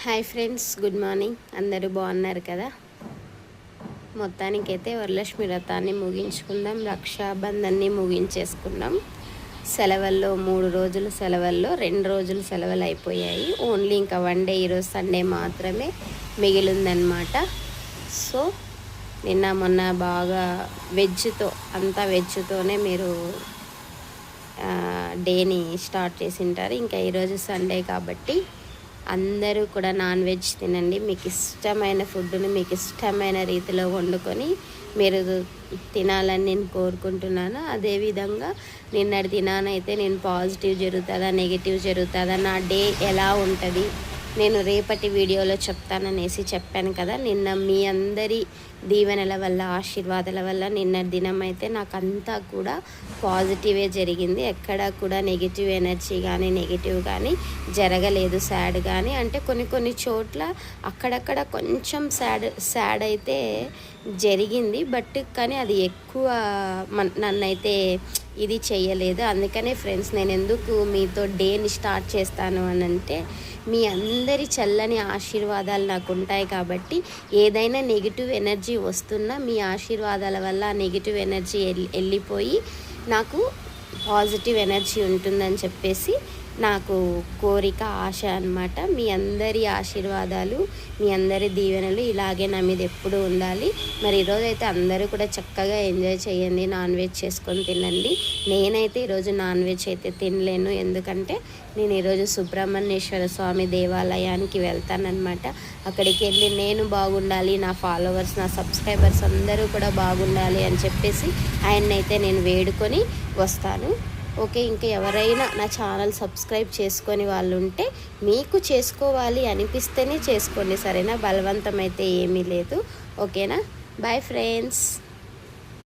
Hi friends, good morning. అందరూ బాగున్నారు కదా? మొత్తానికైతే వరలక్ష్మి వ్రతాన్ని ముగించుకుందాం, రక్షాబంధాన్ని ముగించేసుకుందాం. సెలవుల్లో 3 రోజులు సెలవుల్లో 2 రోజులు సెలవులు అయిపోయాయి. ఓన్లీ ఇంకా 1 డే, ఈరోజు సండే మాత్రమే మిగిలిందనమాట. సో నిన్న మొన్న బాగా వెజ్తోనే మీరు డేని స్టార్ట్ చేసి ఉంటారు. ఇంకా ఈరోజు సండే కాబట్టి అందరూ కూడా నాన్ వెజ్ తినండి. మీకు ఇష్టమైన ఫుడ్ని మీకు ఇష్టమైన రీతిలో వండుకొని మీరు తినాలని నేను కోరుకుంటున్నాను. అదేవిధంగా నిన్నటి దినానైతే నేను పాజిటివ్ జరుగుతుందా నెగిటివ్ జరుగుతుందా, నా డే ఎలా ఉంటుంది నేను రేపటి వీడియోలో చెప్తాననేసి చెప్పాను కదా. నిన్న మీ అందరి దీవెనల వల్ల, ఆశీర్వాదాల వల్ల నిన్నటి దినం అయితే నాకంతా కూడా పాజిటివే జరిగింది. ఎక్కడా కూడా నెగిటివ్ ఎనర్జీ కానీ నెగిటివ్ కానీ జరగలేదు. సాడ్ కానీ అంటే కొన్ని చోట్ల అక్కడక్కడ కొంచెం సాడ్ అయితే జరిగింది. బట్ కానీ అది ఎక్కువ నన్నైతే ఇది చెయ్యలేదు. అందుకనే ఫ్రెండ్స్, నేను ఎందుకు మీతో డేని స్టార్ట్ చేస్తాను అని అంటే, మీ అందరి చల్లని ఆశీర్వాదాలు నాకు ఉంటాయి కాబట్టి ఏదైనా నెగిటివ్ ఎనర్జీ వస్తున్నా మీ ఆశీర్వాదాల వల్ల ఆ నెగిటివ్ ఎనర్జీ వెళ్ళిపోయి నాకు పాజిటివ్ ఎనర్జీ ఉంటుందని చెప్పేసి నాకు కోరిక, ఆశ అన్నమాట. మీ అందరి ఆశీర్వాదాలు, మీ అందరి దీవెనలు ఇలాగే నా మీద ఎప్పుడూ ఉండాలి. మరి ఈరోజు అయితే అందరూ కూడా చక్కగా ఎంజాయ్ చేయండి, నాన్ వెజ్ చేసుకొని తినండి. నేనైతే ఈరోజు నాన్ వెజ్ అయితే తినలేను, ఎందుకంటే నేను ఈరోజు సుబ్రహ్మణ్యేశ్వర స్వామి దేవాలయానికి వెళ్తానన్నమాట. అక్కడికి వెళ్ళి నేను బాగుండాలి, నా ఫాలోవర్స్, నా సబ్స్క్రైబర్స్ అందరూ కూడా బాగుండాలి అని చెప్పేసి ఆయన్నైతే నేను వేడుకొని వస్తాను. ఓకే, ఇంకా ఎవరైనా నా ఛానల్ సబ్స్క్రైబ్ చేసుకొని వాళ్ళు ఉంటే మీకు చేసుకోవాలి అనిపిస్తేనే చేసుకోండి, సరేనా? బలవంతం అయితే ఏమీ లేదు. ఓకేనా? Bye friends.